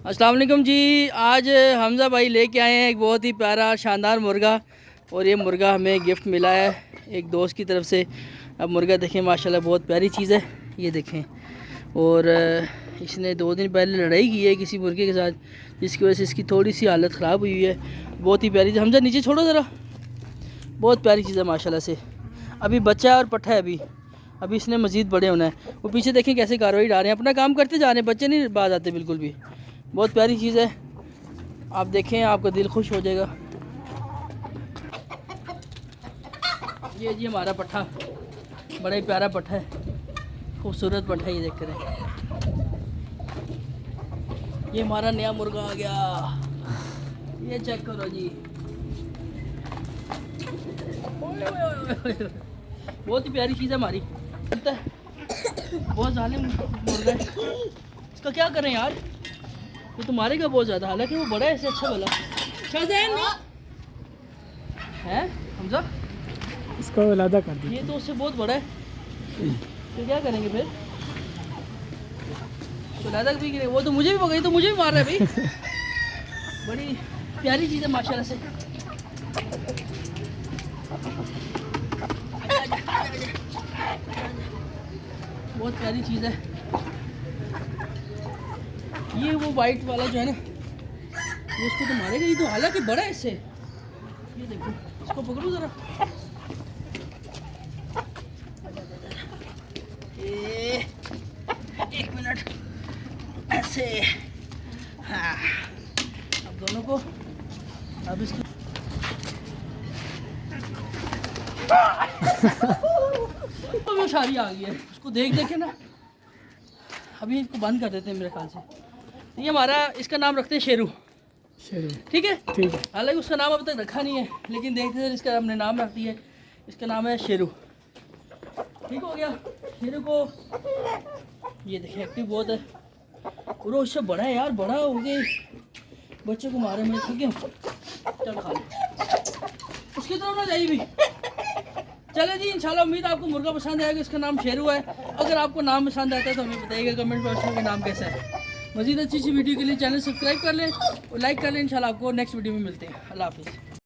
अस्सलाम वालेकुम जी। आज हमज़ा भाई लेके आए हैं एक बहुत ही प्यारा शानदार मुर्गा, और ये मुर्गा हमें गिफ्ट मिला है एक दोस्त की तरफ से। अब मुर्गा देखें माशाल्लाह बहुत प्यारी चीज़ है, ये देखें। और इसने 2 दिन पहले लड़ाई की है किसी मुर्गे के साथ, जिसकी वजह से इसकी थोड़ी सी हालत ख़राब हुई है। बहुत ही प्यारी चीज़। हमज़ा नीचे छोड़ो ज़रा, बहुत प्यारी चीज़ है माशाल्लाह से। अभी बच्चा है और पट्ठा है, अभी इसने मज़ीद बड़े होना है। वो पीछे देखें कैसे कार्रवाई डाल रहे हैं, अपना काम करते जा रहे हैं, बच्चे नहीं बाज आते बिल्कुल भी। बहुत प्यारी चीज़ है, आप देखें आपका दिल खुश हो जाएगा। ये जी हमारा पट्ठा, बड़ा ही प्यारा पट्ठा है, खूबसूरत पट्ठा। ये देख करें, ये हमारा नया मुर्गा आ गया, ये चेक करो जी। बहुत ही प्यारी चीज़ है हमारी, बहुत जालिम मुर्गा है। इसका क्या करें यार, ये तो मारेगा बहुत ज़्यादा, हालांकि वो बड़ा है इससे अच्छा भला है हमजा। इसको अलग कर दिया, ये तो उससे बहुत बड़ा है, तो क्या करेंगे फिर? तो अलग भी करें, वो तो मुझे भी पकड़ी, तो मुझे भी मार रहा है भाई। बड़ी प्यारी चीज़ है माशाल्लाह से। बहुत प्यारी चीज़ है ये। वो वाइट वाला जो है ना, ये इसको तो मारेगा, ये तो हालांकि बड़ा है इससे। ये देखो, इसको पकड़ो ज़रा। एक मिनट ऐसे, हाँ। अब दोनों को, अब इसको तो होशियारी आ गई है, उसको देख देख के ना। अभी इसको बंद कर देते हैं मेरे ख्याल से। ये हमारा, इसका नाम रखते हैं शेरू। शेरू, ठीक है, ठीक है। हालांकि उसका नाम अब तक रखा नहीं है, लेकिन देखते हैं इसका हमने नाम रख दिया है। इसका नाम है शेरू। ठीक हो गया शेरू को। ये देखिए एक्टिव बहुत है, और उससे बड़ा है यार, बड़ा हो गए। बच्चे को मारे मैं थक गया, चल खा लो। उसकी तरफ ना जाइए भी। चले जी, इंशाल्लाह उम्मीद आपको मुर्गा पसंद आएगा। इसका नाम शेरू है। अगर आपको नाम पसंद आता है तो हमें बताइएगा कमेंट बॉक्स में कि नाम कैसा है। मज़ीद अच्छी वीडियो के लिए चैनल सब्सक्राइब कर लें और लाइक कर लें। इंशाल्लाह आपको नेक्स्ट वीडियो में मिलते हैं। अल्लाह हाफिज़।